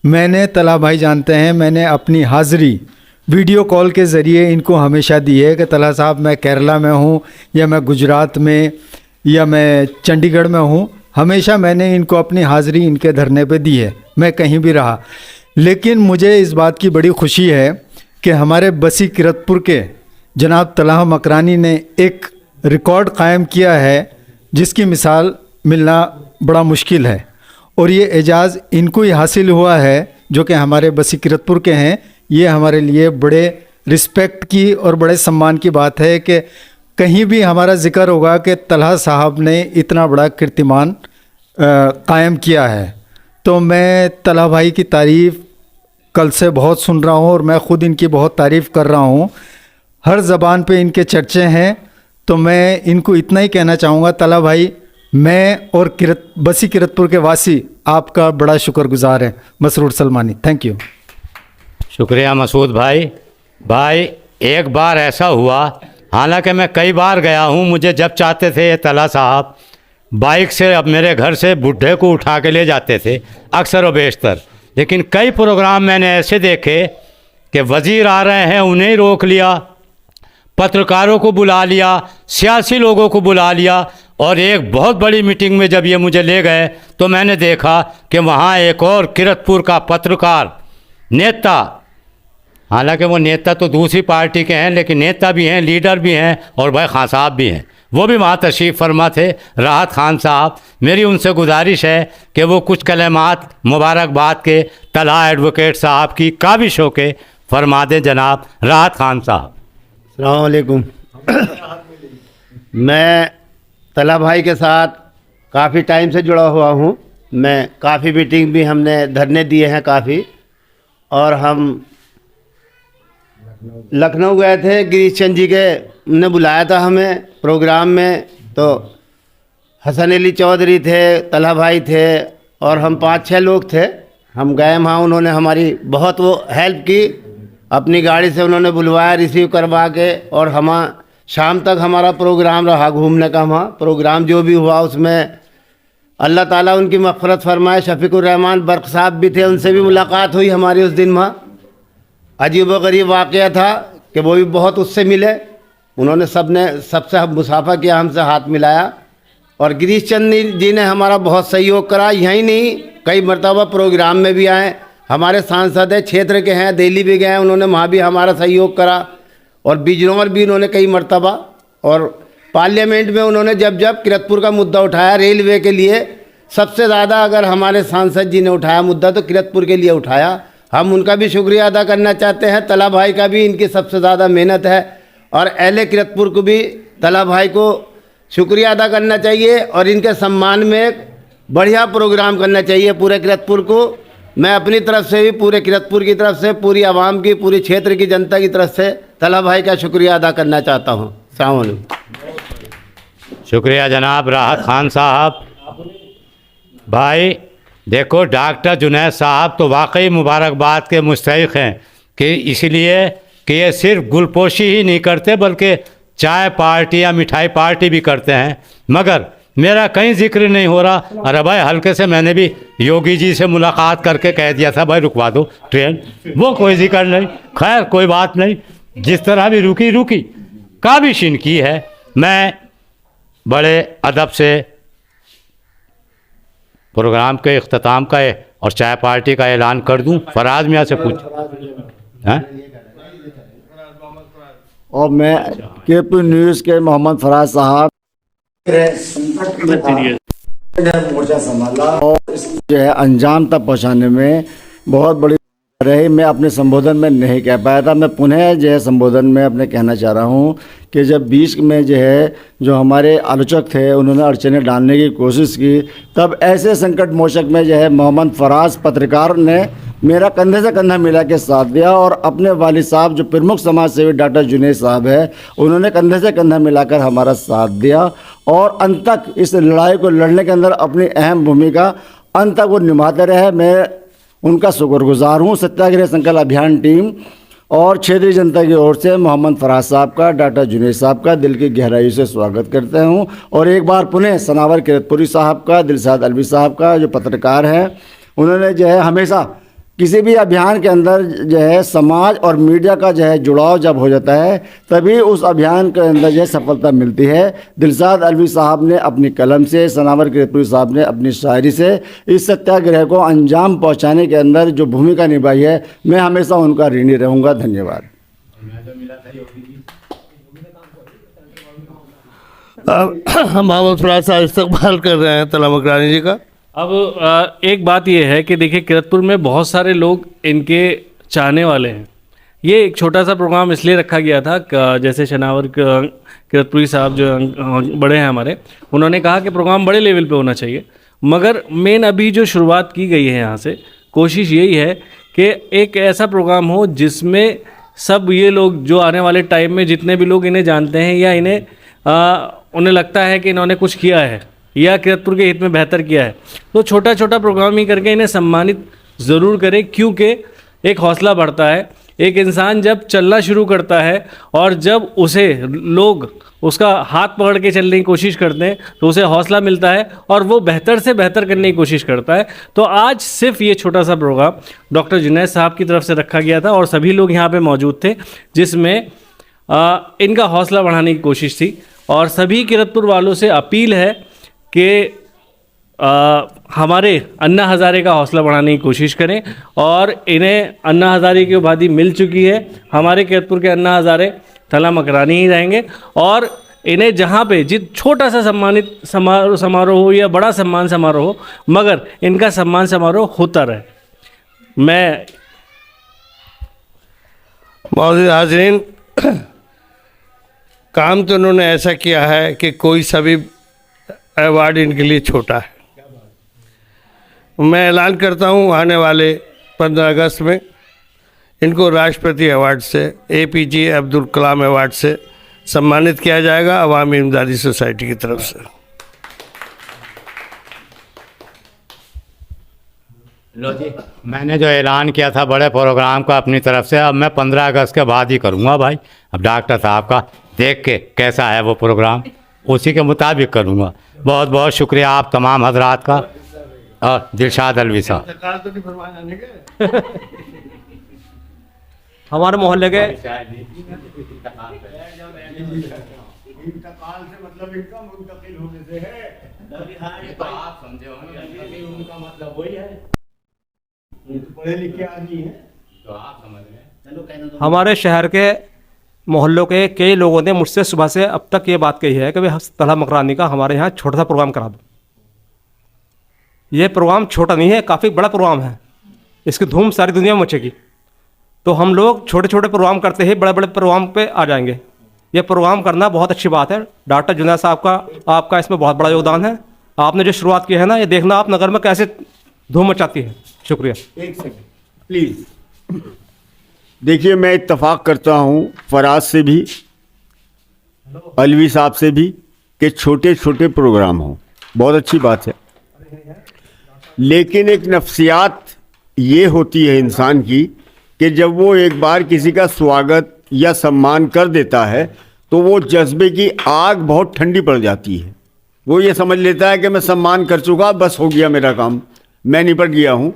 [SPEAKER 8] मैंने तलहा भाई जानते हैं, मैंने अपनी हाज़िरी वीडियो कॉल के ज़रिए इनको हमेशा दी है कि तलहा साहब मैं केरला में हूँ या मैं गुजरात में या मैं चंडीगढ़ में हूँ, हमेशा मैंने इनको अपनी हाज़िरी इनके धरने पे दी है, मैं कहीं भी रहा। लेकिन मुझे इस बात की बड़ी खुशी है कि हमारे बसी किरतपुर के जनाब तलहा मकरानी ने एक रिकॉर्ड क़ायम किया है जिसकी मिसाल मिलना बड़ा मुश्किल है और ये एजाज़ इनको ही हासिल हुआ है जो कि हमारे बसी किरतपुर के हैं। ये हमारे लिए बड़े रिस्पेक्ट की और बड़े सम्मान की बात है कि कहीं भी हमारा ज़िक्र होगा कि तलहा साहब ने इतना बड़ा कीर्तिमान कायम किया है। तो मैं तलहा भाई की तारीफ़ कल से बहुत सुन रहा हूँ और मैं ख़ुद इनकी बहुत तारीफ़ कर रहा हूँ। हर ज़बान पे इनके चर्चे हैं। तो मैं इनको इतना ही कहना चाहूँगा, तलहा भाई, मैं और बसी किरतपुर के वासी आपका बड़ा शुक्रगुजार हैं। Masroor Salmani, thank you.
[SPEAKER 2] शुक्रिया मसूद भाई। भाई एक बार ऐसा हुआ, हालांकि मैं कई बार गया हूँ, मुझे जब चाहते थे ये तलहा साहब बाइक से अब मेरे घर से बुढ़े को उठा के ले जाते थे अक्सर व बेशतर। लेकिन कई प्रोग्राम मैंने ऐसे देखे कि वज़ीर आ रहे हैं, उन्हें रोक लिया, पत्रकारों को बुला लिया, सियासी लोगों को बुला लिया और एक बहुत बड़ी मीटिंग में जब ये मुझे ले गए तो मैंने देखा कि वहाँ एक और किरतपुर का पत्रकार, नेता, हालांकि वो नेता तो दूसरी पार्टी के हैं लेकिन नेता भी हैं, लीडर भी हैं और भाई खान साहब भी हैं, वो भी वहाँ तशरीफ़ फरमा थे, राहत खान साहब। मेरी उनसे गुजारिश है कि वो कुछ कलमात मुबारकबाद के तलहा एडवोकेट साहब की काबिश हो के फरमा दें। जनाब राहत खान साहब।
[SPEAKER 1] अस्सलाम वालेकुम। मैं तलहा भाई के साथ काफ़ी टाइम से जुड़ा हुआ हूँ। मैं काफ़ी मीटिंग भी हमने धरने दिए हैं काफ़ी, और हम लखनऊ गए थे, गिरीश चंद जी के ने बुलाया था हमें प्रोग्राम में, तो हसन अली चौधरी थे, तलहा भाई थे और हम 5-6 लोग थे। हम गए वहाँ, उन्होंने हमारी बहुत वो हेल्प की, अपनी गाड़ी से उन्होंने बुलवाया, रिसीव करवा के, और हम शाम तक हमारा प्रोग्राम रहा घूमने का। वहाँ प्रोग्राम जो भी हुआ उसमें अल्लाह ताला उनकी मग़फ़िरत फरमाए। शफ़ीकुर रहमान बर्क़ साहब भी थे, उनसे भी मुलाकात हुई हमारी उस दिन। वहाँ अजीब व गरीब वाक़या था कि वो भी बहुत उससे मिले, उन्होंने सबसे मुसाफ़ा किया, हमसे हाथ मिलाया। और गिरीश चंद जी ने हमारा बहुत सहयोग करा, यहीं नहीं कई मरतबा प्रोग्राम में भी आए। हमारे सांसद है, क्षेत्र के हैं, दिल्ली भी गए, उन्होंने वहाँ भी हमारा सहयोग करा। और बिजनौर भी उन्होंने कई मरतबा, और पार्लियामेंट में उन्होंने जब जब किरतपुर का मुद्दा उठाया, रेलवे के लिए सबसे ज़्यादा अगर हमारे सांसद जी ने उठाया मुद्दा तो किरतपुर के लिए उठाया। हम उनका भी शुक्रिया अदा करना चाहते हैं। तलहा भाई का भी इनकी सबसे ज़्यादा मेहनत है, और अहले किरतपुर को भी तलहा भाई को शुक्रिया अदा करना चाहिए और इनके सम्मान में बढ़िया प्रोग्राम करना चाहिए पूरे किरतपुर को। मैं अपनी तरफ से भी, पूरे किरतपुर की तरफ से, पूरी आवाम की, पूरी क्षेत्र की जनता की तरफ से तलहा भाई का शुक्रिया अदा करना चाहता हूँ। अस्सलाम वालेकुम।
[SPEAKER 2] शुक्रिया जनाब राहत खान साहब। भाई देखो, डॉक्टर जुनैद साहब तो वाकई मुबारकबाद के मुस्तहिक़ हैं कि इसलिए कि ये सिर्फ गुलपोशी ही नहीं करते बल्कि चाय पार्टी या मिठाई पार्टी भी करते हैं। मगर मेरा कहीं जिक्र नहीं हो रहा। अरे भाई हल्के से मैंने भी योगी जी से मुलाकात करके कह दिया था भाई रुकवा दो ट्रेन, वो कोई जिक्र नहीं। खैर कोई बात नहीं, जिस तरह भी रुकी काबिश इनकी है। मैं बड़े अदब से प्रोग्राम के इख्तिताम का और चाय पार्टी का ऐलान कर दूं। फराज मियाँ से पूछ हैं?
[SPEAKER 4] और मैं केपी न्यूज़ के मोहम्मद फराज साहब मोर्चा संभाला और इस जो है अंजाम तक पहुंचाने में बहुत बड़ी रही। मैं अपने संबोधन में नहीं कह पाया था। मैं पुनः जो है संबोधन में अपने कहना चाह रहा हूं कि जब बीच में जो है जो हमारे आलोचक थे उन्होंने अड़चने डालने की कोशिश की, तब ऐसे संकट मोचक में जो है मोहम्मद फराज पत्रकार ने मेरा कंधे से कंधा मिला के साथ दिया और अपने वालिद साहब जो प्रमुख समाज सेवी डॉक्टर जुनैद साहब है उन्होंने कंधे से कंधा मिलाकर हमारा साथ दिया और अंत तक इस लड़ाई को लड़ने के अंदर अपनी अहम भूमिका अंत तक वो निभाते रहे। मैं उनका शुक्रगुजार हूँ। सत्याग्रह संकल्प अभियान टीम और क्षेत्रीय जनता की ओर से मोहम्मद फराज साहब का, डॉक्टर जुनैद साहब का दिल की गहराई से स्वागत करते हूँ और एक बार पुनः सनावर किरतपुरी साहब का, दिलशाद अलवी साहब का जो पत्रकार हैं, उन्होंने जो है हमेशा किसी भी अभियान के अंदर जो है समाज और मीडिया का जो है जुड़ाव जब हो जाता है तभी उस अभियान के अंदर जो है सफलता मिलती है। दिलशाद अलवी साहब ने अपनी कलम से, सनावर किरतपुरी साहब ने अपनी शायरी से इस सत्याग्रह को अंजाम पहुंचाने के अंदर जो भूमिका निभाई है, मैं हमेशा उनका ऋणी रहूँगा। धन्यवाद।
[SPEAKER 3] हम मोहम्मद फराज साहब इस्तकबाल कर रहे हैं तला मकरानी जी का।
[SPEAKER 9] अब एक बात ये है कि देखिए किरतपुर में बहुत सारे लोग इनके चाहने वाले हैं। ये एक छोटा सा प्रोग्राम इसलिए रखा गया था, जैसे शनावर किरतपुरी साहब जो बड़े हैं हमारे, उन्होंने कहा कि प्रोग्राम बड़े लेवल पे होना चाहिए, मगर मेन अभी जो शुरुआत की गई है यहाँ से कोशिश यही है कि एक ऐसा प्रोग्राम हो जिसमें सब ये लोग जो आने वाले टाइम में जितने भी लोग इन्हें जानते हैं या उन्हें लगता है कि इन्होंने कुछ किया है या किरतपुर के हित में बेहतर किया है, तो छोटा छोटा प्रोग्राम ही करके इन्हें सम्मानित ज़रूर करें, क्योंकि एक हौसला बढ़ता है। एक इंसान जब चलना शुरू करता है और जब उसे लोग उसका हाथ पकड़ के चलने की कोशिश करते हैं तो उसे हौसला मिलता है और वो बेहतर से बेहतर करने की कोशिश करता है। तो आज सिर्फ ये छोटा सा प्रोग्राम डॉक्टर जुनैद साहब की तरफ से रखा गया था और सभी लोग यहाँ पे मौजूद थे, जिसमें इनका हौसला बढ़ाने की कोशिश थी। और सभी किरतपुर वालों से अपील है कि हमारे अन्ना हज़ारे का हौसला बढ़ाने की कोशिश करें और इन्हें अन्ना हज़ारे की उपाधि मिल चुकी है। हमारे किरतपुर के अन्ना हज़ारे तला मकरानी ही रहेंगे और इन्हें जहाँ पे छोटा सा सम्मानित समारोह हो या बड़ा सम्मान समारोह हो, मगर इनका सम्मान समारोह होता रहे। मैं
[SPEAKER 3] मौजूद हाज़रीन, काम तो उन्होंने ऐसा किया है कि कोई सा भी अवार्ड इनके लिए छोटा है। मैं ऐलान करता हूँ आने वाले 15 अगस्त में इनको राष्ट्रपति अवार्ड से, APJ अब्दुल कलाम अवार्ड से सम्मानित किया जाएगा अवामी इमदादी सोसाइटी की तरफ से।
[SPEAKER 2] लो जी, मैंने जो ऐलान किया था बड़े प्रोग्राम का अपनी तरफ से, अब मैं 15 अगस्त के बाद ही करूँगा भाई। अब डॉक्टर साहब का देख के कैसा है वो प्रोग्राम, उसी के मुताबिक करूँगा। बहुत बहुत शुक्रिया आप तमाम हजरात का और दिलशाद अलवी साहब।
[SPEAKER 7] हमारे मोहल्ले के हमारे शहर के मोहल्लों के कई लोगों ने मुझसे सुबह से अब तक ये बात कही है कि भाई तला मकरानी का हमारे यहाँ छोटा सा प्रोग्राम करा दो। ये प्रोग्राम छोटा नहीं है, काफ़ी बड़ा प्रोग्राम है, इसकी धूम सारी दुनिया में मचेगी। तो हम लोग छोटे छोटे प्रोग्राम करते ही बड़े बड़े प्रोग्राम पे आ जाएंगे। ये प्रोग्राम करना बहुत अच्छी बात है। डॉक्टर जुनैद साहब का आपका इसमें बहुत बड़ा योगदान है। आपने जो शुरुआत की है ना, ये देखना आप नगर में कैसे धूम मचाती है। शुक्रिया।
[SPEAKER 1] एक सेकंड प्लीज़। देखिए, मैं इत्तेफाक करता हूँ फराज से भी, अलवी साहब से भी, कि छोटे छोटे प्रोग्राम हों, बहुत अच्छी बात है। लेकिन एक नफ्सियात ये होती है इंसान की कि जब वो एक बार किसी का स्वागत या सम्मान कर देता है तो वो जज्बे की आग बहुत ठंडी पड़ जाती है। वो ये समझ लेता है कि मैं सम्मान कर चुका, बस हो गया मेरा काम, मैं निपट गया हूँ।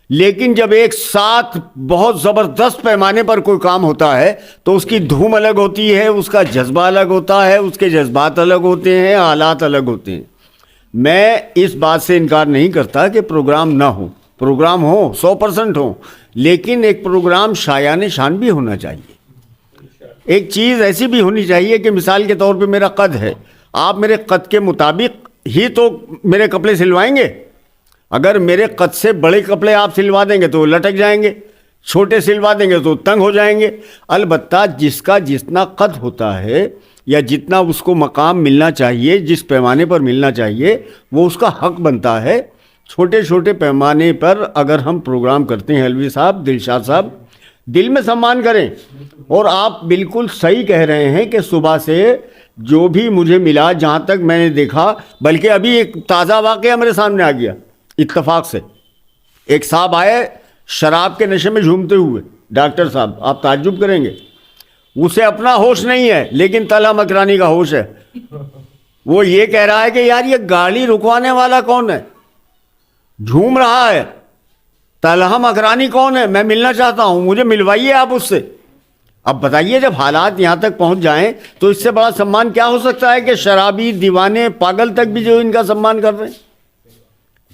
[SPEAKER 1] लेकिन जब एक साथ बहुत ज़बरदस्त पैमाने पर कोई काम होता है तो उसकी धूम अलग होती है, उसका जज्बा अलग होता है, उसके जज्बात अलग होते हैं, हालात अलग होते हैं। मैं इस बात से इनकार नहीं करता कि प्रोग्राम ना हो, प्रोग्राम हो 100% हो, लेकिन एक प्रोग्राम शायान शान भी होना चाहिए। एक चीज़ ऐसी भी होनी चाहिए कि मिसाल के तौर पे मेरा कद है, आप मेरे कद के मुताबिक ही तो मेरे कपड़े सिलवाएंगे। अगर मेरे कद से बड़े कपड़े आप सिलवा देंगे तो लटक जाएंगे, छोटे सिलवा देंगे तो तंग हो जाएंगे। अलबत्ता जिसका जितना कद होता है या जितना उसको मकाम मिलना चाहिए, जिस पैमाने पर मिलना चाहिए, वो उसका हक बनता है। छोटे छोटे पैमाने पर अगर हम प्रोग्राम करते हैं अलवी साहब, दिलशाद साहब, दिल में सम्मान करें। और आप बिल्कुल सही कह रहे हैं कि सुबह से जो भी मुझे मिला, जहाँ तक मैंने देखा, बल्कि अभी एक ताज़ा वाक़या मेरे सामने आ गया इत्तफाक से। एक साहब आए शराब के नशे में झूमते हुए, डॉक्टर साहब आप ताज्जुब करेंगे, उसे अपना होश नहीं है लेकिन तलहा मकरानी का होश है। वो ये कह रहा है कि यार ये गाड़ी रुकवाने वाला कौन है, झूम रहा है, तलहा मकरानी कौन है, मैं मिलना चाहता हूँ, मुझे मिलवाइए आप उससे। अब बताइए जब हालात यहाँ तक पहुँच जाएं तो इससे बड़ा सम्मान क्या हो सकता है कि शराबी, दीवाने, पागल तक भी जो इनका सम्मान कर रहे हैं।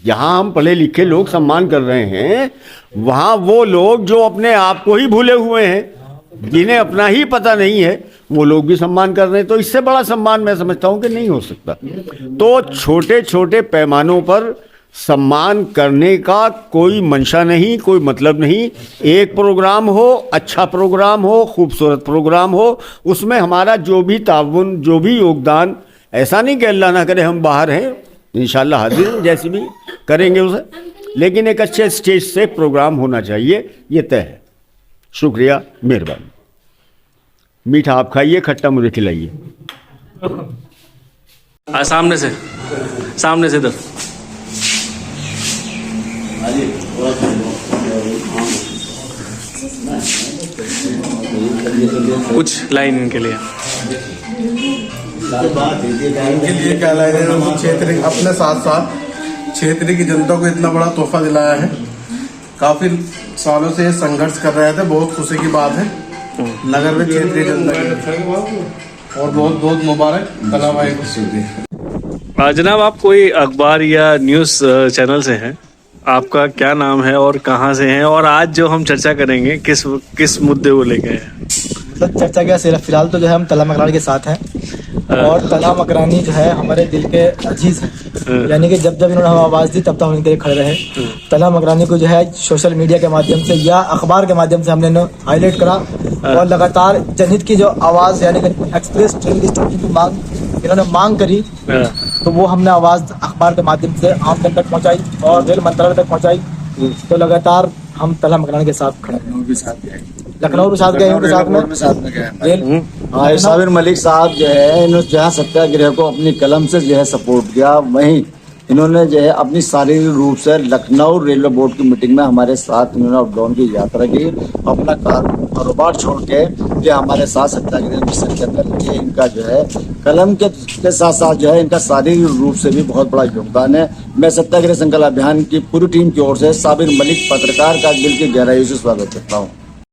[SPEAKER 1] यहाँ हम पढ़े लिखे लोग सम्मान कर रहे हैं, वहाँ वो लोग जो अपने आप को ही भूले हुए हैं, जिन्हें अपना ही पता नहीं है, वो लोग भी सम्मान कर रहे हैं। तो इससे बड़ा सम्मान मैं समझता हूँ कि नहीं हो सकता। तो छोटे छोटे पैमानों पर सम्मान करने का कोई मंशा नहीं, कोई मतलब नहीं। एक प्रोग्राम हो, अच्छा प्रोग्राम हो, खूबसूरत प्रोग्राम हो, उसमें हमारा जो भी ताउन, जो भी योगदान, ऐसा नहीं कि अल्लाह ना करे हम बाहर हैं, इंशाल्लाह हाजिर जैसी भी करेंगे उसे, लेकिन एक अच्छे स्टेज से प्रोग्राम होना चाहिए, ये तय है। शुक्रिया, मेहरबानी। मीठा आप खाइए, खट्टा मुझे खिलाइए।
[SPEAKER 9] सामने से इधर कुछ लाइन इनके लिए।
[SPEAKER 10] इनके लिए क्या लाइन है? उनको क्षेत्र अपने साथ साथ क्षेत्र की जनता को इतना बड़ा तोहफा दिलाया है। काफी सालों से ये संघर्ष कर रहे थे, बहुत खुशी की बात है नगर में क्षेत्रीय जनता की। और बहुत बहुत मुबारक तलहा भाई को।
[SPEAKER 9] जनाब, आप कोई अखबार या न्यूज़ चैनल से हैं? आपका क्या नाम है और कहाँ से हैं? और आज जो हम चर्चा करेंगे किस मुद्दे को लेके है?
[SPEAKER 11] मतलब चर्चा क्या, सिर्फ फिलहाल तो जो है हम तलहा मकरानी के साथ हैं और तलहा मकरानी जो है हमारे दिल के अजीज हैं। यानी कि जब जब इन्होंने हमें आवाज़ दी तब तक हम इनके लिए खड़े रहे। तलहा मकरानी को जो है सोशल मीडिया के माध्यम से या अखबार के माध्यम से हमने हाईलाइट करा और लगातार जनहित की जो आवाज़ यानी कि एक्सप्रेस ट्रेन की मांग इन्होंने मांग करी, तो वो हमने आवाज़ अखबार के माध्यम से आम जन तक पहुँचाई और रेल मंत्रालय तक पहुँचाई। तो लगातार हम तलहा मकरानी के साथ खड़े हैं। लखनऊ भी साथ गए, उनके साथ में रेल।
[SPEAKER 4] हाँ, साबिर मलिक साहब जो है, इन्होंने जहाँ सत्याग्रह को अपनी कलम से जो है सपोर्ट किया, वहीं इन्होंने जो है अपनी शारीरिक रूप से लखनऊ रेलवे बोर्ड की मीटिंग में हमारे साथ इन्होंने अपडाउन की यात्रा की, अपना कारोबार छोड़ के जो हमारे साथ सत्याग्रह में शिरकत करके इनका जो है कलम के साथ साथ जो है इनका शारीरिक रूप से भी बहुत बड़ा योगदान है। मैं सत्याग्रह संकल्प अभियान की पूरी टीम की ओर से साबिर मलिक पत्रकार का दिल की गहराई से स्वागत करता हूँ।